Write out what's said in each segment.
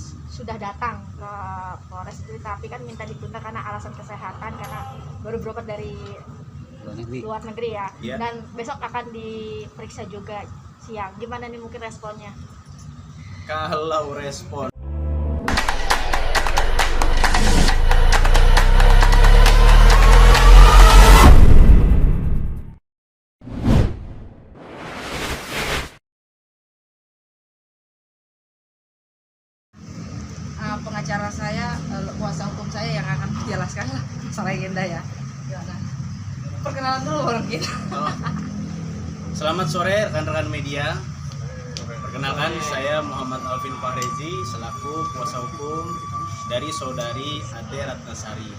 sendiri sudah datang ke Polres itu, tapi kan minta ditunda karena alasan kesehatan, karena baru berobat dari luar negeri ya. Dan besok akan diperiksa juga siang. Gimana nih mungkin responnya? Kalau respon pengacara saya, kuasa hukum saya yang akan menjelaskan lah masalah agenda ya. Gimana? Perkenalan dulu orang kita. Selamat sore rekan-rekan media. Perkenalkan, saya Muhammad Alvin Fahrezi selaku kuasa hukum dari saudari Ade Ratnasari.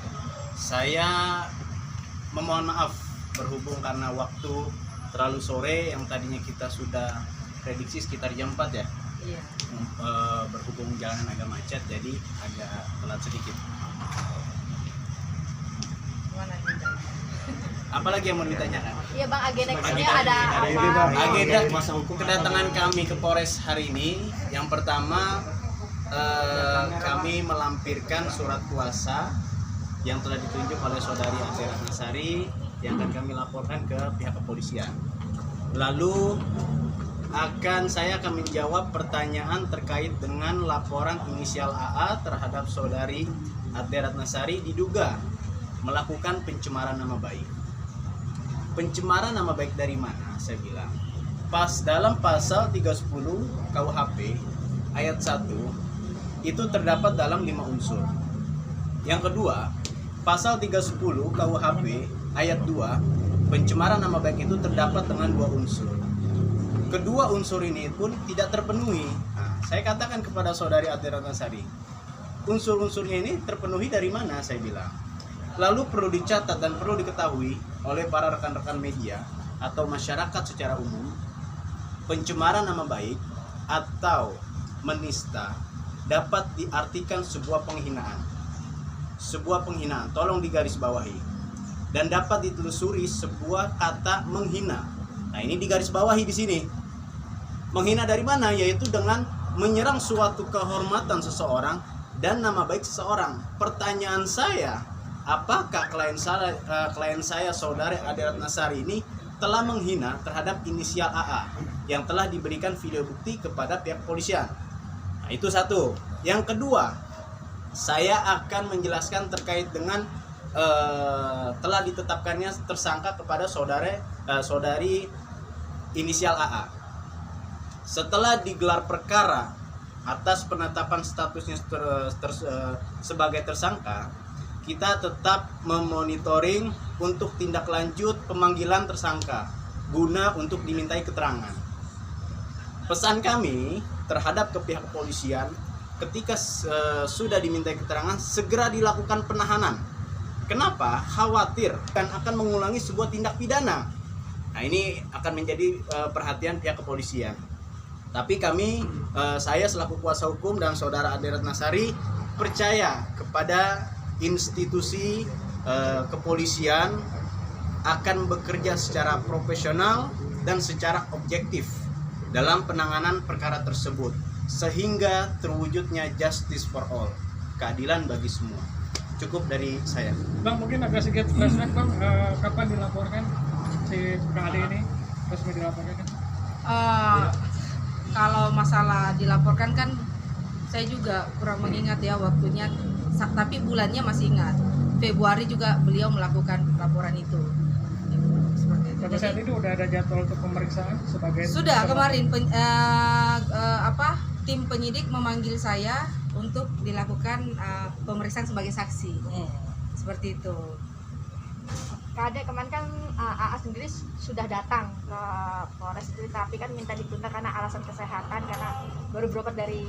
Saya memohon maaf berhubung karena waktu terlalu sore, yang tadinya kita sudah prediksi sekitar jam 4 ya. Iya. Berhubung jalanan agak macet, jadi agak telat sedikit. Gimana agenda? Apalagi yang mau ditanyakan? Iya Bang, agenda ada apa? Agenda kedatangan kami ke Polres hari ini, yang pertama kami melampirkan surat kuasa yang telah ditunjuk oleh saudari Ade Ratnasari yang akan kami laporkan ke pihak kepolisian. Lalu saya akan menjawab pertanyaan terkait dengan laporan inisial AA terhadap saudari Ade Ratnasari diduga melakukan pencemaran nama baik. Pencemaran nama baik dari mana? Saya bilang dalam pasal 310 KUHP ayat 1 itu terdapat dalam 5 unsur. Yang kedua, pasal 310 KUHP ayat 2, pencemaran nama baik itu terdapat dengan 2 unsur. Kedua unsur ini pun tidak terpenuhi. Saya katakan kepada saudari Ade Ratnasari, unsur-unsurnya ini terpenuhi dari mana? Saya bilang. Lalu perlu dicatat dan perlu diketahui oleh para rekan-rekan media atau masyarakat secara umum, pencemaran nama baik atau menista dapat diartikan sebuah penghinaan. Sebuah penghinaan, tolong digarisbawahi. Dan dapat ditelusuri sebuah kata menghina. Nah, ini digarisbawahi di sini. Menghina dari mana? Yaitu dengan menyerang suatu kehormatan seseorang dan nama baik seseorang. Pertanyaan saya, apakah klien saya saudari Ade Ratnasari ini telah menghina terhadap inisial AA yang telah diberikan video bukti kepada pihak kepolisian? Nah, itu satu. Yang kedua, saya akan menjelaskan terkait dengan telah ditetapkannya tersangka kepada saudari inisial AA. Setelah digelar perkara atas penetapan statusnya sebagai tersangka, kita tetap memonitoring untuk tindak lanjut pemanggilan tersangka guna untuk dimintai keterangan. Pesan kami terhadap ke pihak kepolisian, ketika sudah dimintai keterangan, segera dilakukan penahanan. Kenapa? Khawatir akan mengulangi sebuah tindak pidana. Nah, ini akan menjadi perhatian pihak kepolisian. Tapi saya selaku kuasa hukum dan saudara Ade Ratnasari percaya kepada institusi kepolisian akan bekerja secara profesional dan secara objektif dalam penanganan perkara tersebut, sehingga terwujudnya justice for all, keadilan bagi semua. Cukup dari saya. Bang, mungkin agak sedikit flashback Bang, kapan dilaporkan si Kang Ade ini resmi dilaporkan kan? Kalau masalah dilaporkan kan saya juga kurang mengingat ya waktunya, tapi bulannya masih ingat. Februari juga beliau melakukan laporan itu. Seperti itu. Sampai saat ini udah ada jadwal untuk pemeriksaan sebagai sudah kemarin tim penyidik memanggil saya untuk dilakukan pemeriksaan sebagai saksi. Seperti itu. Kade kemarin kan AA sendiri sudah datang ke Polres itu, tapi kan minta ditunda karena alasan kesehatan, karena baru berobat dari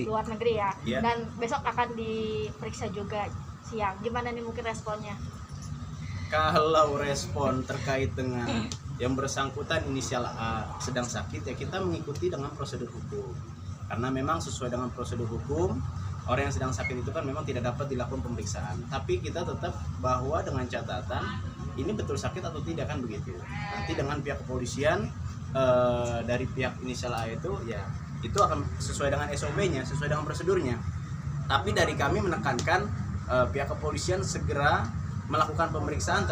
luar negeri ya. Dan besok akan diperiksa juga siang. Gimana nih mungkin responnya? Kalau respon terkait dengan yang bersangkutan inisial A sedang sakit, ya kita mengikuti dengan prosedur hukum. Karena memang sesuai dengan prosedur hukum, orang yang sedang sakit itu kan memang tidak dapat dilakukan pemeriksaan. Tapi kita tetap bahwa dengan catatan ini betul sakit atau tidak, kan begitu. Nanti dengan pihak kepolisian dari pihak inisial A itu ya itu akan sesuai dengan SOP-nya, sesuai dengan prosedurnya. Tapi dari kami menekankan pihak kepolisian segera melakukan pemeriksaan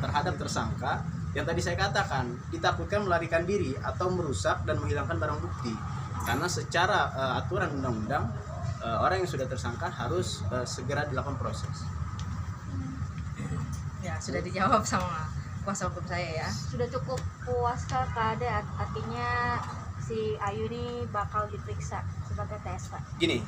terhadap tersangka yang tadi saya katakan, ditakutkan melarikan diri atau merusak dan menghilangkan barang bukti. Karena secara aturan undang-undang, orang yang sudah tersangka harus segera dilakukan proses. Ya, sudah dijawab sama kuasa hukum saya ya. Sudah cukup puaskah KD, artinya si Ayu ini bakal diperiksa sebagai TSK? Gini,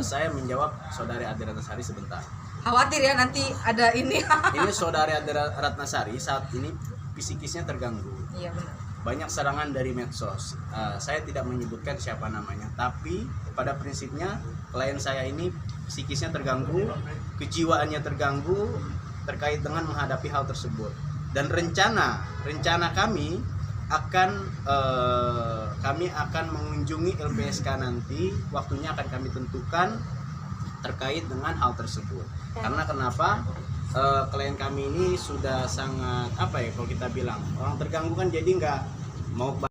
saya menjawab saudari Ade Ratnasari sebentar. Khawatir ya nanti ada ini. Ini saudari Ade Ratnasari saat ini psikisnya terganggu. Iya benar. Banyak serangan dari medsos. Saya tidak menyebutkan siapa namanya, tapi pada prinsipnya klien saya ini psikisnya terganggu, kejiwaannya terganggu terkait dengan menghadapi hal tersebut. Dan rencana kami akan mengunjungi LPSK nanti, waktunya akan kami tentukan terkait dengan hal tersebut. Karena kenapa? Klien kami ini sudah sangat kalau kita bilang orang terganggu kan, jadi nggak mau